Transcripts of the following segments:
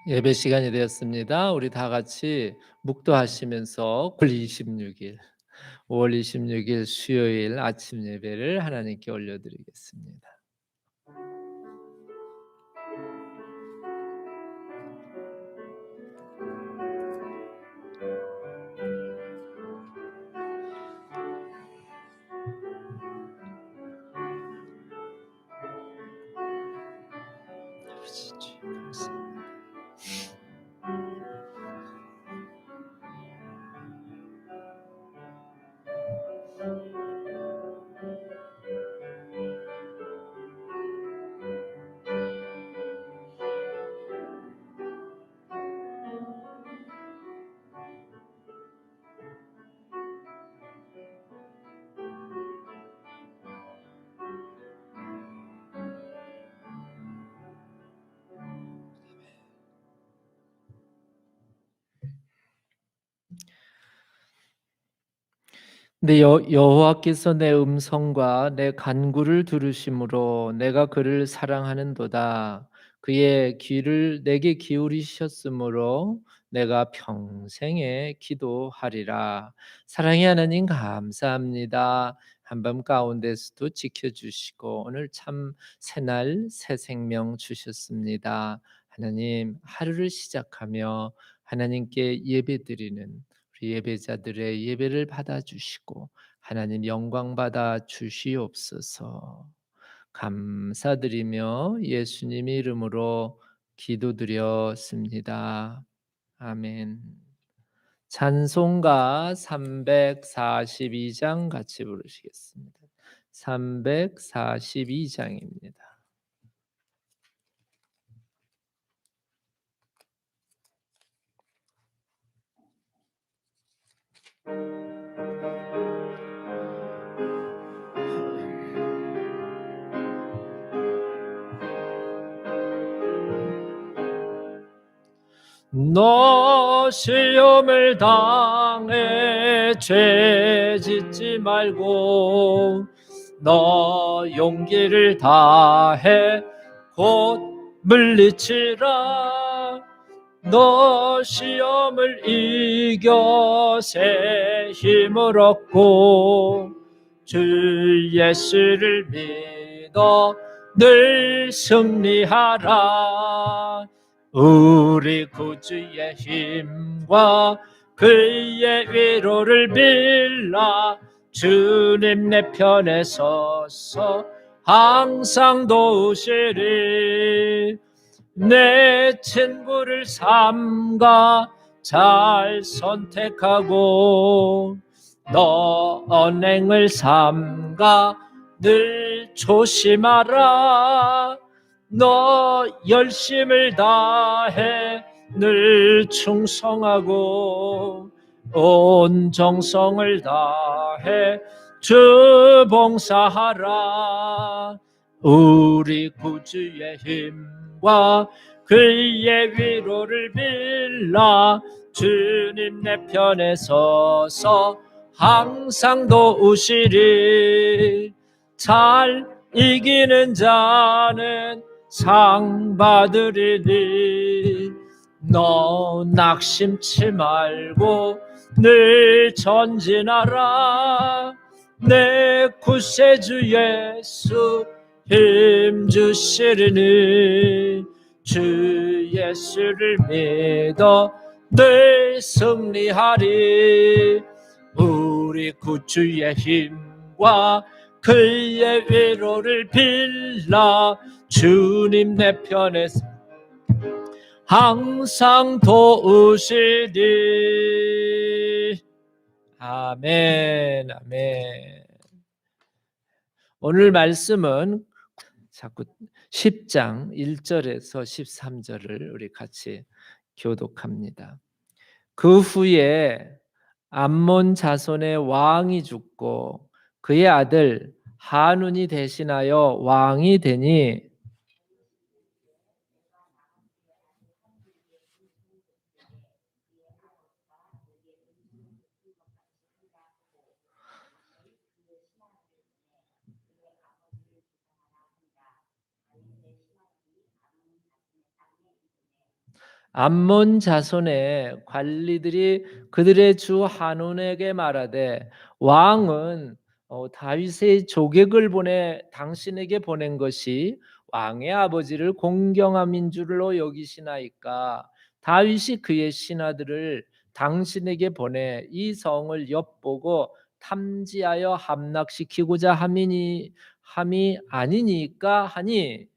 예배 시간이 되었습니다. 우리 다 같이 묵도하시면서 5월 26일 수요일 아침 예배를 하나님께 올려드리겠습니다. 아버지 주여 감사합니다. 근데 여호와께서 내 음성과 내 간구를 들으심으로 내가 그를 사랑하는도다. 그의 귀를 내게 기울이셨으므로 내가 평생에 기도하리라. 사랑의 하나님 감사합니다. 한밤 가운데서도 지켜주시고 오늘 참 새날 새 생명 주셨습니다. 하나님 하루를 시작하며 하나님께 예배드리는 우리 예배자들의 예배를 받아주시고 하나님 영광 받아 주시옵소서. 감사드리며 예수님 이름으로 기도드렸습니다. 아멘. 찬송가 342장 같이 부르시겠습니다. 342장입니다. 너 시험을 당해 죄 짓지 말고 너 용기를 다해 곧 물리치라. 너 시험을 이겨 새 힘을 얻고 주 예수를 믿어 늘 승리하라. 우리 구주의 힘과 그의 위로를 빌라. 주님 내 편에 서서 항상 도우시리. 내 친구를 삼가 잘 선택하고 너 언행을 삼가 늘 조심하라. 너 열심을 다해 늘 충성하고 온 정성을 다해 주 봉사하라. 우리 구주의 힘과 그의 위로를 빌라. 주님 내 편에 서서 항상 도우시리. 잘 이기는 자는 상 받으리니 너 낙심치 말고 늘 전진하라. 내 구세주 예수 힘 주시리니 주 예수를 믿어 늘 승리하리. 우리 구주의 힘과 그의 위로를 빌라. 주님 내 편에 항상 도우시리. 아멘. 아멘. 오늘 말씀은 자꾸 10장 1절에서 13절을 우리 같이 교독합니다. 그 후에 암몬 자손의 왕이 죽고 그의 아들 한운이 대신하여 왕이 되니 암몬 자손의 관리들이 그들의 주 한온에게 말하되 왕은 다윗의 조객을 보내 당신에게 보낸 것이 왕의 아버지를 공경함인 줄로 여기시나이까. 다윗이 그의 신하들을 당신에게 보내 이 성을 엿보고 탐지하여 함락시키고자 함이 아니니까 하니.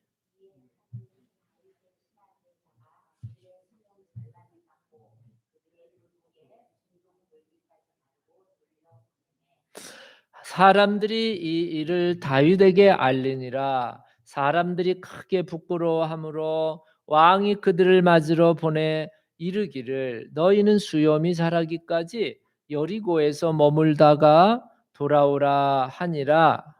사람들이 이 일을 다윗에게 알리니라. 사람들이 크게 부끄러워하므로 왕이 그들을 맞으러 보내 이르기를 너희는 수염이 자라기까지 여리고에서 머물다가 돌아오라 하니라.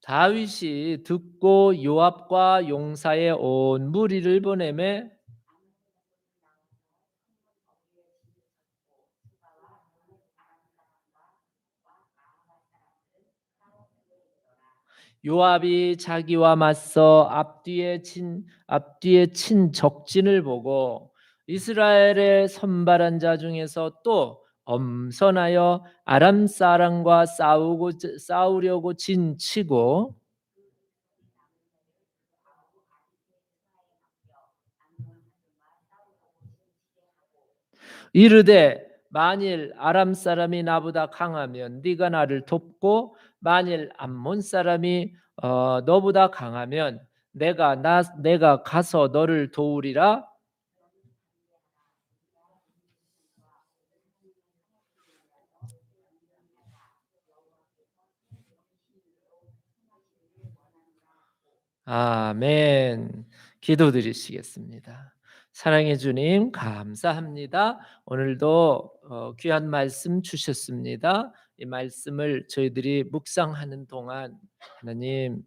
다윗이 듣고 요압과 용사의 온 무리를 보내매 요압이 자기와 맞서 앞뒤에 친 적진을 보고 이스라엘의 선발한 자 중에서 또 엄선하여 아람 사람과 싸우려고 진치고 이르되 만일 아람 사람이 나보다 강하면 네가 나를 돕고 만일 암몬 사람이 너보다 강하면 내가 가서 너를 도우리라. 아멘. 기도드리시겠습니다. 사랑해 주님 감사합니다. 오늘도 귀한 말씀 주셨습니다. 이 말씀을 저희들이 묵상하는 동안 하나님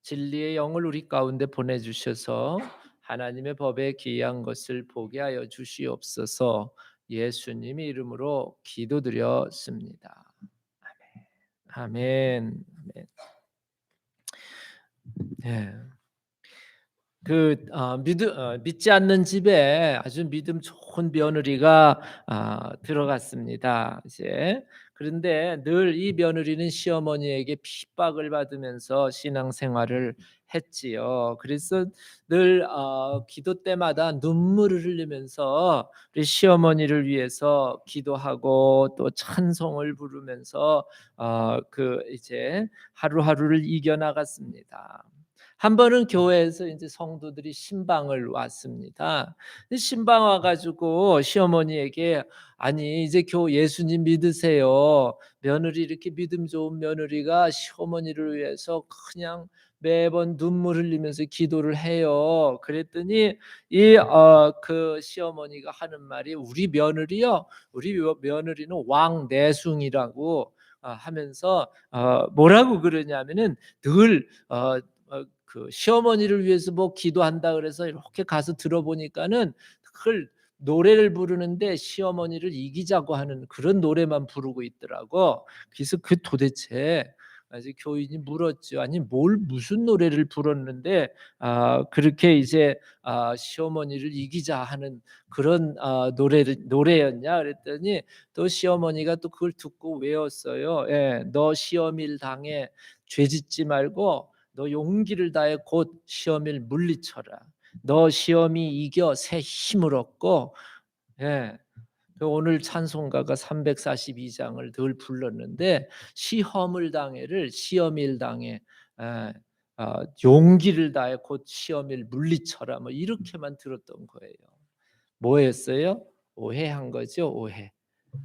진리의 영을 우리 가운데 보내주셔서 하나님의 법에 기이한 것을 보게 하여 주시옵소서. 예수님의 이름으로 기도드렸습니다. 아멘. 아멘. 네. 믿지 않는 집에 아주 믿음 좋은 며느리가 들어갔습니다. 이제 그런데 늘 이 며느리는 시어머니에게 핍박을 받으면서 신앙생활을 했지요. 그래서 늘 기도 때마다 눈물을 흘리면서 우리 시어머니를 위해서 기도하고 또 찬송을 부르면서 이제 하루하루를 이겨 나갔습니다. 한 번은 교회에서 이제 성도들이 신방을 왔습니다. 신방 와가지고 시어머니에게 아니 이제 예수님 믿으세요. 며느리 이렇게 믿음 좋은 며느리가 시어머니를 위해서 그냥 매번 눈물 흘리면서 기도를 해요. 그랬더니 그 시어머니가 하는 말이 우리 며느리는 왕내숭이라고 하면서 뭐라고 그러냐면은 늘 그 시어머니를 위해서 뭐 기도한다 그래서 이렇게 가서 들어보니까는 그걸 노래를 부르는데 시어머니를 이기자고 하는 그런 노래만 부르고 있더라고. 그래서 그 도대체 아직 교인이 물었죠. 아니 무슨 노래를 불렀는데 그렇게 이제 시어머니를 이기자 하는 그런 노래였냐 그랬더니 또 시어머니가 또 그걸 듣고 외웠어요. 예, 너 시어밀 당해 죄짓지 말고 너 용기를 다해 곧 시험을 물리쳐라. 너 시험이 이겨 새 힘을 얻고. 예. 오늘 찬송가가 342장을 늘 불렀는데 시험을 당해를 시험일 당해 용기를 다해 곧 시험을 물리쳐라 뭐 이렇게만 들었던 거예요. 뭐였어요? 오해한 거죠.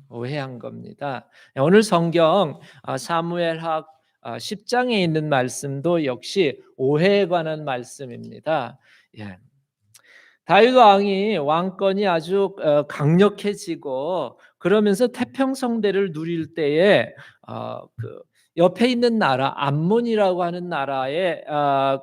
오해한 겁니다. 오늘 성경 사무엘하 10장에 있는 말씀도 역시 오해에 관한 말씀입니다. 예. 다윗 왕이 왕권이 아주 강력해지고 그러면서 태평성대를 누릴 때에 그 옆에 있는 나라 암몬이라고 하는 나라의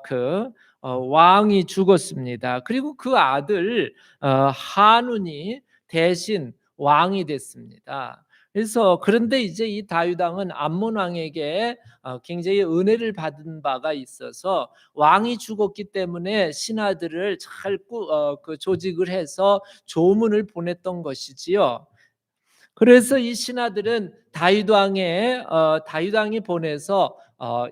그 왕이 죽었습니다. 그리고 그 아들 한운이 대신 왕이 됐습니다. 그래서 그런데 이제 이 다윗 왕은 암몬 왕에게 굉장히 은혜를 받은 바가 있어서 왕이 죽었기 때문에 신하들을 잘 조직을 해서 조문을 보냈던 것이지요. 그래서 이 신하들은 다윗 왕이 보내서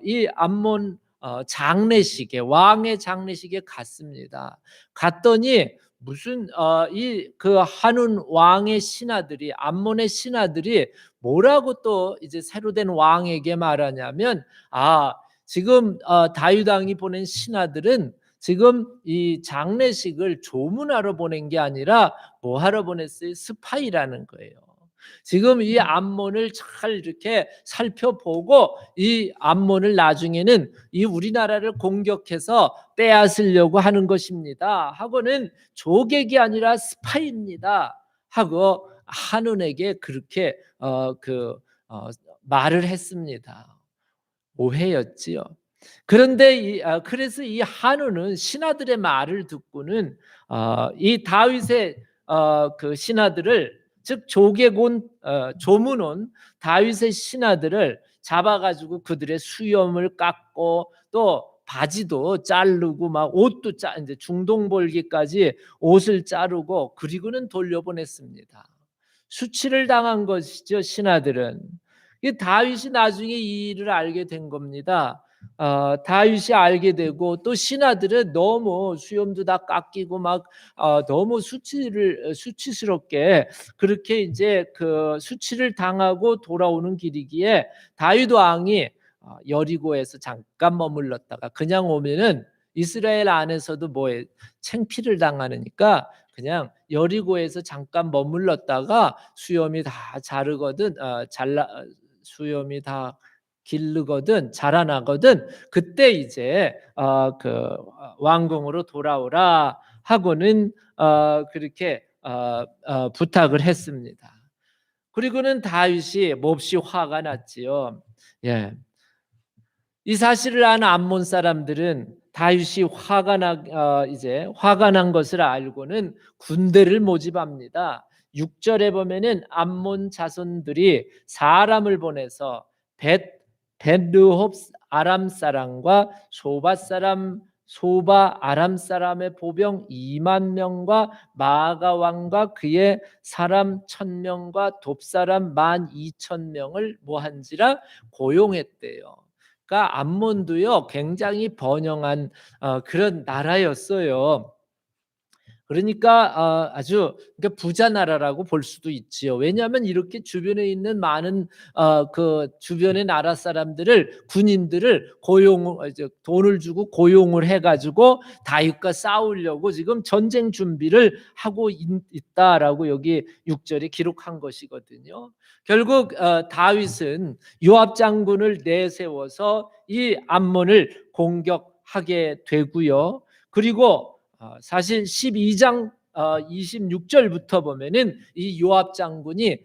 이 암몬 장례식에 왕의 장례식에 갔습니다. 갔더니 무슨 이 그 한운 왕의 신하들이 암몬의 신하들이 뭐라고 또 이제 새로 된 왕에게 말하냐면 지금 다윗 왕이 보낸 신하들은 지금 이 장례식을 조문하러 보낸 게 아니라 뭐 하러 보냈어요? 스파이라는 거예요. 지금 이 암몬을 잘 이렇게 살펴보고 이 암몬을 나중에는 이 우리나라를 공격해서 빼앗으려고 하는 것입니다 하고는 조객이 아니라 스파이입니다 하고 한운에게 그렇게 말을 했습니다. 오해였지요. 그런데 그래서 이 한우는 신하들의 말을 듣고는 이 다윗의 그 신하들을, 즉 조계곤 조문온 다윗의 신하들을 잡아가지고 그들의 수염을 깎고 또 바지도 자르고 막 옷도 이제 중동볼기까지 옷을 자르고 그리고는 돌려보냈습니다. 수치를 당한 것이죠, 신하들은. 이 다윗이 나중에 이 일을 알게 된 겁니다. 다윗이 알게 되고 또 신하들은 너무 수염도 다 깎이고 막 너무 수치스럽게 그렇게 이제 그 수치를 당하고 돌아오는 길이기에 다윗 왕이 여리고에서 잠깐 머물렀다가 그냥 오면은 이스라엘 안에서도 뭐에 창피를 당하니까 그냥 여리고에서 잠깐 머물렀다가 수염이 다 자르거든 수염이 다 기르거든 자라나거든 그때 이제 왕궁으로 돌아오라 하고는 그렇게 부탁을 했습니다. 그리고는 다윗이 몹시 화가 났지요. 예. 이 사실을 아는 암몬 사람들은 다윗이 이제 화가 난 것을 알고는 군대를 모집합니다. 6절에 보면은 암몬 자손들이 사람을 보내서 벳르홉 아람 사람과 소바 아람 사람의 보병 2만 명과 마가 왕과 그의 사람 1,000명과 돕사람 12,000명을 뭐한지라 고용했대요. 그러니까 암몬도요 굉장히 번영한 그런 나라였어요. 그러니까 아주 부자 나라라고 볼 수도 있지요. 왜냐하면 이렇게 주변에 있는 많은 그 주변의 나라 사람들을 군인들을 돈을 주고 고용을 해가지고 다윗과 싸우려고 지금 전쟁 준비를 하고 있다라고 여기 6절에 기록한 것이거든요. 결국 다윗은 요압 장군을 내세워서 이 암몬을 공격하게 되고요. 그리고 사실 12장 26절부터 보면은 이 요압 장군이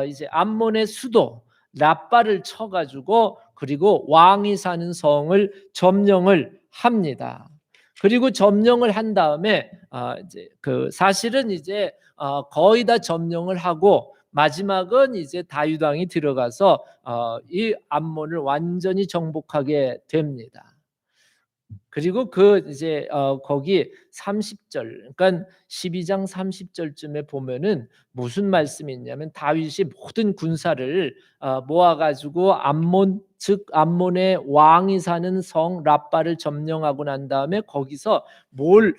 이제 암몬의 수도 라빠를 쳐가지고 그리고 왕이 사는 성을 점령을 합니다. 그리고 점령을 한 다음에 이제 사실은 이제 거의 다 점령을 하고 마지막은 이제 다윗 왕이 들어가서 이 암몬을 완전히 정복하게 됩니다. 그리고 이제 거기 30절, 그러니까 12장 30절쯤에 보면은 무슨 말씀이 있냐면 다윗이 모든 군사를 모아가지고 즉 암몬의 왕이 사는 성 라빠를 점령하고 난 다음에 거기서 뭘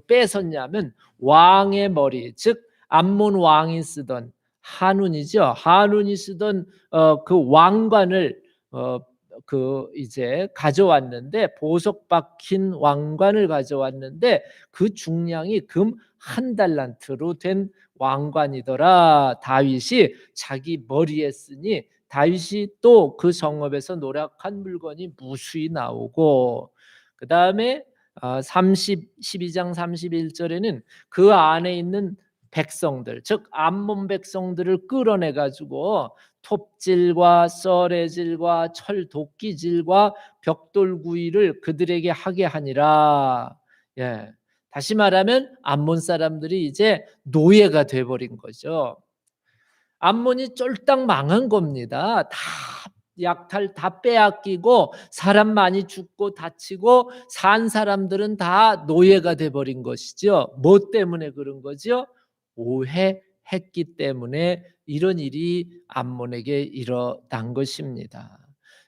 뺏었냐면 왕의 머리, 즉 암몬 왕이 쓰던 한운이죠. 한운이 쓰던 그 왕관을 이제 가져왔는데 보석 박힌 왕관을 가져왔는데 그 중량이 금 1달란트로 된 왕관이더라. 다윗이 자기 머리에 쓰니 다윗이 또 그 성읍에서 노력한 물건이 무수히 나오고 그 다음에 12장 31절에는 그 안에 있는 백성들 즉 암몬 백성들을 끌어내 가지고 톱질과 썰의질과 철 도끼질과 벽돌구이를 그들에게 하게 하니라. 예. 다시 말하면 암몬 사람들이 이제 노예가 돼 버린 거죠. 암몬이 쫄딱 망한 겁니다. 다 약탈 다 빼앗기고 사람 많이 죽고 다치고 산 사람들은 다 노예가 돼 버린 것이죠. 뭐 때문에 그런 거죠? 오해했기 때문에 이런 일이 암몬에게 일어난 것입니다.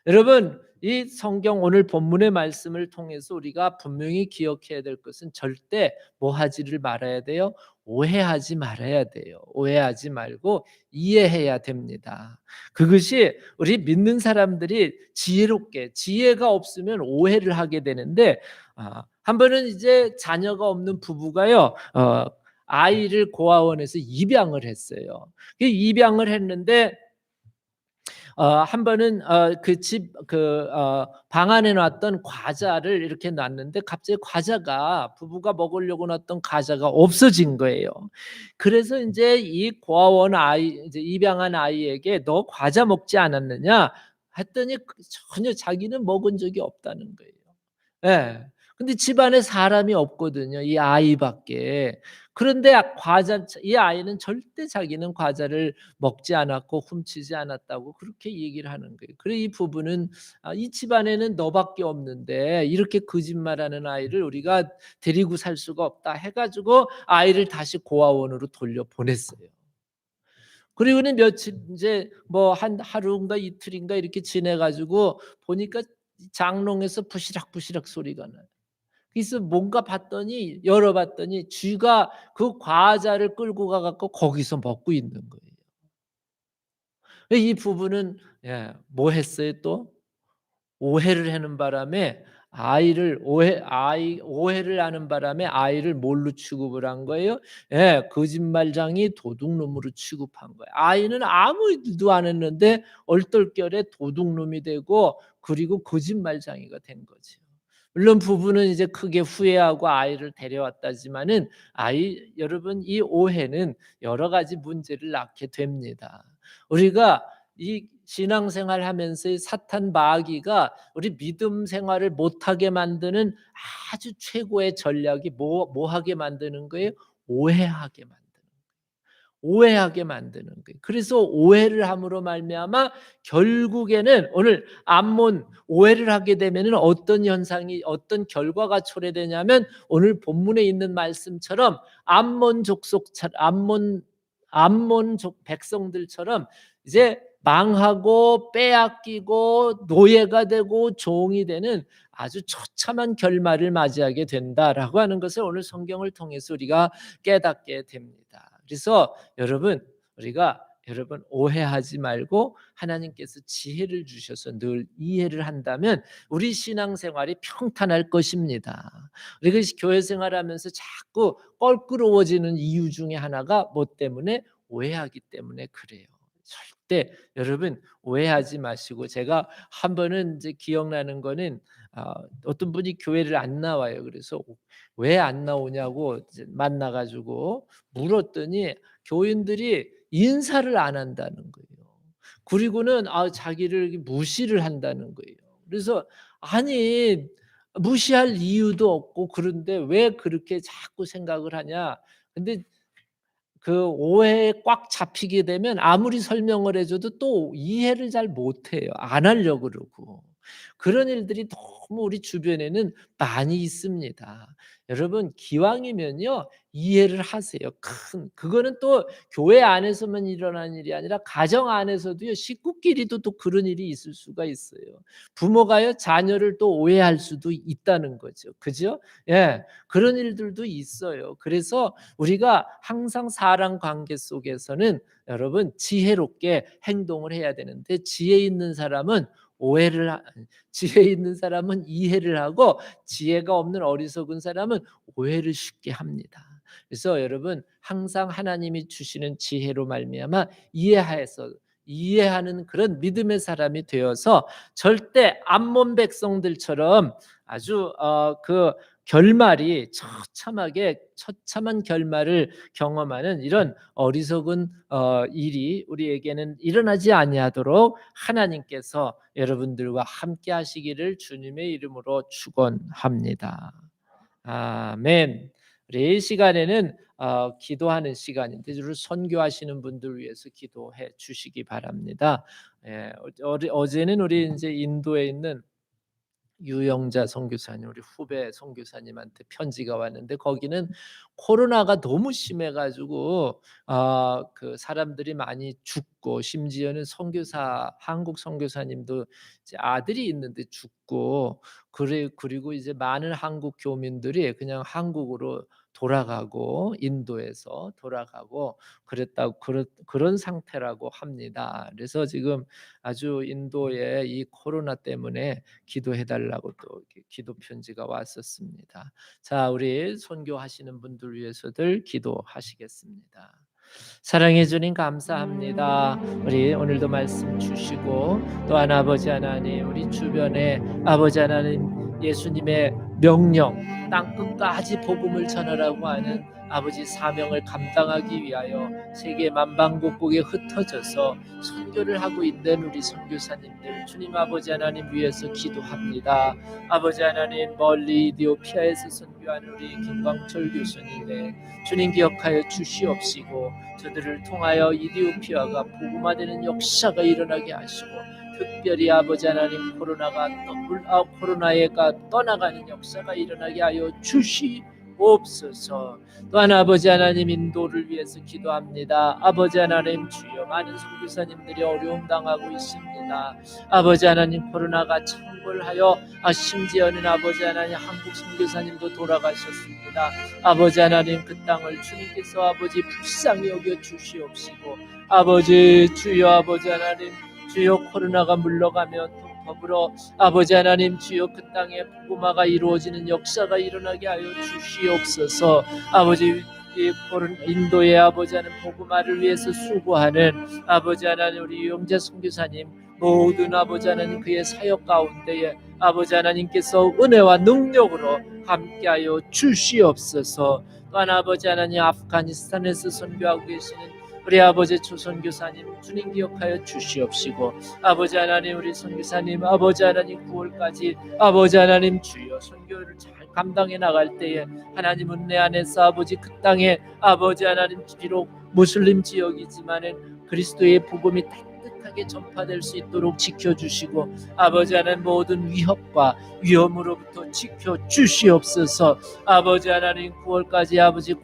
여러분, 이 성경 오늘 본문의 말씀을 통해서 우리가 분명히 기억해야 될 것은 절대 뭐 하지를 말아야 돼요? 오해하지 말아야 돼요. 오해하지 말고 이해해야 됩니다. 그것이 우리 믿는 사람들이 지혜롭게, 지혜가 없으면 오해를 하게 되는데, 한 번은 이제 자녀가 없는 부부가요, 아이를 고아원에서 입양을 했어요. 그 입양을 했는데 한 번은 그 집 방 안에 놨던 과자를 이렇게 놨는데 갑자기 과자가, 부부가 먹으려고 놨던 과자가 없어진 거예요. 그래서 인제 이 고아원 아이, 이제 입양한 아이에게 "너 과자 먹지 않았느냐?" 했더니 전혀 자기는 먹은 적이 없다는 거예요. 예. 근데 집안에 사람이 없거든요, 이 아이밖에. 그런데 이 아이는 절대 자기는 과자를 먹지 않았고 훔치지 않았다고 그렇게 얘기를 하는 거예요. 그래 이 부부는 이 집안에는 너밖에 없는데 이렇게 거짓말하는 아이를 우리가 데리고 살 수가 없다 해 가지고 아이를 다시 고아원으로 돌려보냈어요. 그리고는 며칠 인제 뭐 한 하루인가 이틀인가 이렇게 지내 가지고 보니까 장롱에서 부시락부시락 소리가 나요. 그래서 뭔가 봤더니, 열어봤더니 쥐가 그 과자를 끌고 가 갖고 거기서 먹고 있는 거예요. 이 부부는 뭐 했어요 또? 오해를 하는 바람에 오해를 하는 바람에 아이를 뭘로 취급을 한 거예요? 거짓말쟁이 도둑놈으로 취급한 거예요. 아이는 아무 일도 안 했는데 얼떨결에 도둑놈이 되고 그리고 거짓말쟁이가 된 거죠. 물론 부부는 이제 크게 후회하고 아이를 데려왔다지만은 여러분, 이 오해는 여러 가지 문제를 낳게 됩니다. 우리가 이 신앙생활 하면서 사탄 마귀가 우리 믿음 생활을 못하게 만드는 아주 최고의 전략이 뭐 하게 만드는 거예요? 오해하게 만드는 거예요. 오해하게 만드는 거예요. 그래서 오해를 함으로 말미암아 결국에는 오늘 암몬, 오해를 하게 되면은 어떤 현상이, 어떤 결과가 초래되냐면 오늘 본문에 있는 말씀처럼 암몬족 백성들처럼 이제 망하고 빼앗기고 노예가 되고 종이 되는 아주 처참한 결말을 맞이하게 된다라고 하는 것을 오늘 성경을 통해서 우리가 깨닫게 됩니다. 그래서 여러분 오해하지 말고 하나님께서 지혜를 주셔서 늘 이해를 한다면 우리 신앙생활이 평탄할 것입니다. 우리가 교회 생활하면서 자꾸 껄끄러워지는 이유 중에 하나가 뭐 때문에? 오해하기 때문에 그래요. 절대 여러분 오해하지 마시고, 제가 한 번은 이제 기억나는 거는, 어떤 분이 교회를 안 나와요. 그래서 왜 안 나오냐고 이제 만나 가지고 물었더니 교인들이 인사를 안 한다는 거예요. 그리고는 자기를 무시를 한다는 거예요. 그래서 아니, 무시할 이유도 없고 그런데 왜 그렇게 자꾸 생각을 하냐. 근데 그 오해에 꽉 잡히게 되면 아무리 설명을 해 줘도 또 이해를 잘 못해요. 안 하려고 그러고. 그런 일들이 너무 우리 주변에는 많이 있습니다. 여러분 기왕이면요 이해를 하세요. 그거는 또 교회 안에서만 일어나는 일이 아니라 가정 안에서도요, 식구끼리도 또 그런 일이 있을 수가 있어요. 부모가요 자녀를 또 오해할 수도 있다는 거죠. 그죠? 예. 그런 일들도 있어요. 그래서 우리가 항상 사람 관계 속에서는 여러분 지혜롭게 행동을 해야 되는데, 지혜 있는 사람은 이해를 하고 지혜가 없는 어리석은 사람은 오해를 쉽게 합니다. 그래서 여러분 항상 하나님이 주시는 지혜로 말미암아 이해하여서 이해하는 그런 믿음의 사람이 되어서 절대 암몬 백성들처럼 아주 그 결말이 처참한 결말을 경험하는 이런 어리석은 일이 우리에게는 일어나지 아니하도록 하나님께서 여러분들과 함께 하시기를 주님의 이름으로 축원합니다. 아멘. 우리 이 시간에는 기도하는 시간인데 주로 선교하시는 분들 위해서 기도해 주시기 바랍니다. 어제는 우리 이제 인도에 있는 유영자 선교사님, 우리 후배 선교사님한테 편지가 왔는데 거기는 코로나가 너무 심해가지고 그 사람들이 많이 죽고 심지어는 한국 선교사님도 이제 아들이 있는데 죽고 그리고 이제 많은 한국 교민들이 그냥 한국으로 돌아가고 인도에서 돌아가고 그랬다고 그런 상태라고 합니다. 그래서 지금 아주 인도에 이 코로나 때문에 기도해 달라고 또 기도 편지가 왔었습니다. 자, 우리 선교하시는 분들 위해서들 기도하시겠습니다. 사랑해 주님 감사합니다. 우리 오늘도 말씀 주시고 또한 아버지 하나님 우리 주변에 아버지 하나님 예수님의 명령 땅 끝까지 복음을 전하라고 하는 아버지 사명을 감당하기 위하여 세계 만방곡곡에 흩어져서 선교를 하고 있는 우리 선교사님들 주님 아버지 하나님 위해서 기도합니다. 아버지 하나님 멀리 이디오피아에서 선교한 우리 김광철 교수님의 주님 기억하여 주시옵시고 저들을 통하여 이디오피아가 복음화되는 역사가 일어나게 하시고 특별히 아버지 하나님 코로나가 떠나가는 역사가 일어나게 하여 주시옵소서. 또한 아버지 하나님 인도를 위해서 기도합니다. 아버지 하나님 주여 많은 선교사님들이 어려움 당하고 있습니다. 아버지 하나님 코로나가 창궐하여 심지어는 아버지 하나님 한국 선교사님도 돌아가셨습니다. 아버지 하나님 그 땅을 주님께서 아버지 불쌍히 여겨 주시옵시고 아버지 주여 아버지 하나님 주여 코로나가 물러가면 더불어 아버지 하나님 주여 그 땅에 복음화가 이루어지는 역사가 일어나게 하여 주시옵소서. 아버지 인도의 아버지 하나님 복음화를 위해서 수고하는 아버지 하나님 우리 유영재 선교사님 모든 아버지 하나님 그의 사역 가운데에 아버지 하나님께서 은혜와 능력으로 함께하여 주시옵소서. 또한 아버지 하나님 아프가니스탄에서 선교하고 계시는 우리 아버지 조선교사님 주님 기억하여 주시옵시고 아버지 하나님 우리 선교사님 아버지 하나님 9월까지 아버지 하나님 주여 선교를 잘 감당해 나갈 때에 하나님 은혜 안에서 아버지 그 땅에 아버지 하나님 비록 무슬림 지역이지만은 그리스도의 복음이 따뜻하게 전파될 수 있도록 지켜주시고 아버지 하나님 모든 위협과 위험으로부터 지켜주시옵소서. 아버지 하나님 9월까지 아버지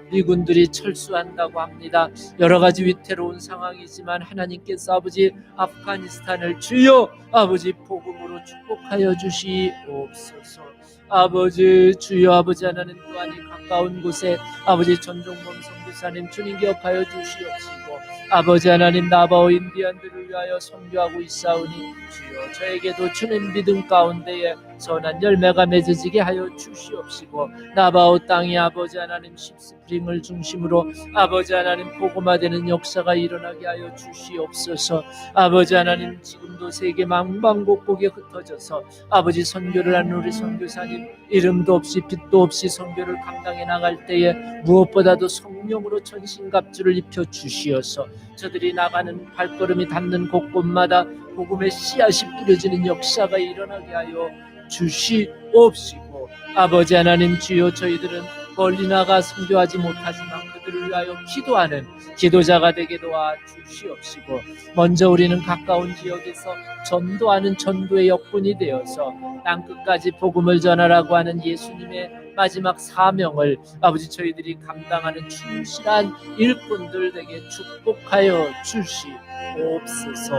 미군들이 철수한다고 합니다. 여러 가지 위태로운 상황이지만 하나님께서 아버지 아프가니스탄을 주여 아버지 복음으로 축복하여 주시옵소서. 아버지 주여 아버지 하나님 또한 이 가까운 곳에 아버지 전종범 선교사님 주님 기억하여 주시옵시고 아버지 하나님 나바오 인디언들을 위하여 선교하고 있사오니 주여 저에게도 주님 믿음 가운데에 선한 열매가 맺어지게 하여 주시옵시고 나바오 땅이 아버지 하나님 십스프링을 중심으로 아버지 하나님 복음화되는 역사가 일어나게 하여 주시옵소서. 아버지 하나님 지금도 세계 만방곡곡에 흩어져서 아버지 선교를 하는 우리 선교사님 이름도 없이 빛도 없이 선교를 감당해 나갈 때에 무엇보다도 성령으로 천신갑주를 입혀 주시어서 저들이 나가는 발걸음이 닿는 곳곳마다 복음의 씨앗이 뿌려지는 역사가 일어나게 하여 주시옵시고 아버지 하나님 주여 저희들은 멀리 나가 선교하지 못하지만 그들을 위하여 기도하는 기도자가 되게 도와 주시옵시고 먼저 우리는 가까운 지역에서 전도하는 전도의 역군이 되어서 땅끝까지 복음을 전하라고 하는 예수님의 마지막 사명을 아버지 저희들이 감당하는 충실한 일꾼들 되게 축복하여 주시옵소서.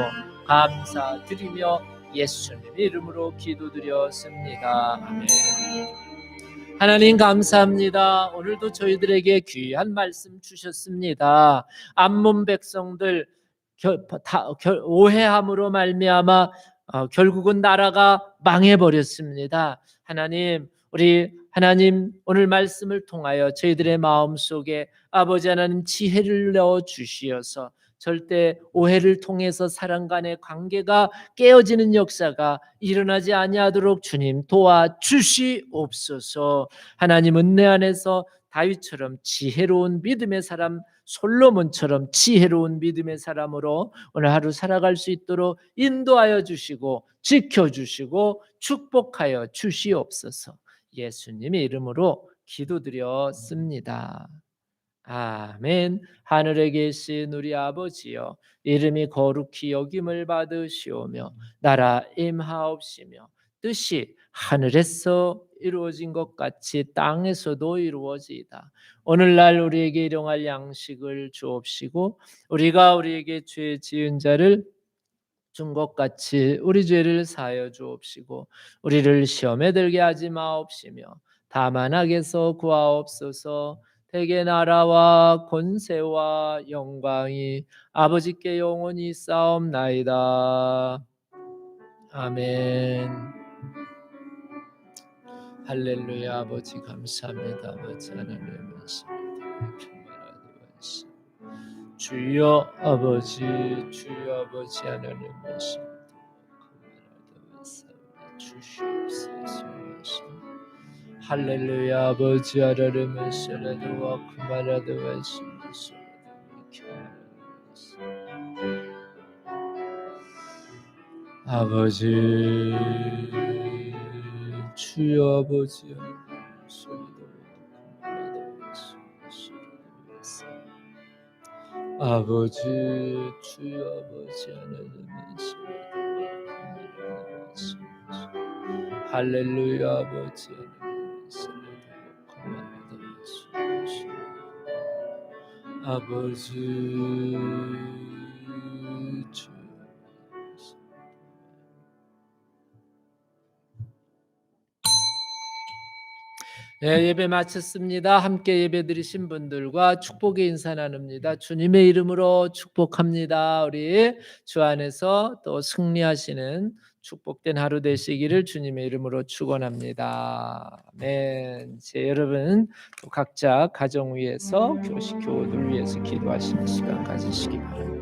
감사드리며 예수님 이름으로 기도드렸습니다. 아멘. 하나님 감사합니다. 오늘도 저희들에게 귀한 말씀 주셨습니다. 암몬 백성들 오해함으로 말미암아 결국은 나라가 망해버렸습니다. 하나님 우리 하나님 오늘 말씀을 통하여 저희들의 마음속에 아버지 하나님 지혜를 넣어 주시어서 절대 오해를 통해서 사람 간의 관계가 깨어지는 역사가 일어나지 아니하도록 주님 도와주시옵소서. 하나님 은혜 안에서 다윗처럼 지혜로운 믿음의 사람, 솔로몬처럼 지혜로운 믿음의 사람으로 오늘 하루 살아갈 수 있도록 인도하여 주시고 지켜주시고 축복하여 주시옵소서. 예수님의 이름으로 기도드렸습니다. 아멘. 하늘에 계신 우리 아버지여, 이름이 거룩히 여김을 받으시오며 나라 임하옵시며 뜻이 하늘에서 이루어진 것 같이 땅에서도 이루어지이다. 오늘날 우리에게 일용할 양식을 주옵시고 우리가 우리에게 죄 지은 자를 준 것 같이 우리 죄를 사하여 주옵시고 우리를 시험에 들게 하지 마옵시며 다만 악에서 구하옵소서. 대개 나라와 권세와 영광이 아버지께 영원히 싸움나이다. 아멘. 할렐루야. 아버지 감사합니다. 아버지 하나님 주여 아버지, 주여 아버지 하나님 말씀 주시옵소서. 할렐루야. 아버지 하나님 말씀으로 그만하다 말씀 아버지, 주여 아버지 아버지, 주여 아버지 하나님 할렐루야. 아버지 아버지, 주여 네, 예배 마쳤습니다. 함께 예배 드리신 분들과 축복의 인사 나눕니다. 주님의 이름으로 축복합니다. 우리 주 안에서 또 승리하시는 축복된 하루 되시기를 주님의 이름으로 축원합니다. 아멘. 이제 여러분 또 각자 가정 위에서 교식 교우들 위해서 기도하시는 시간 가지시기 바랍니다.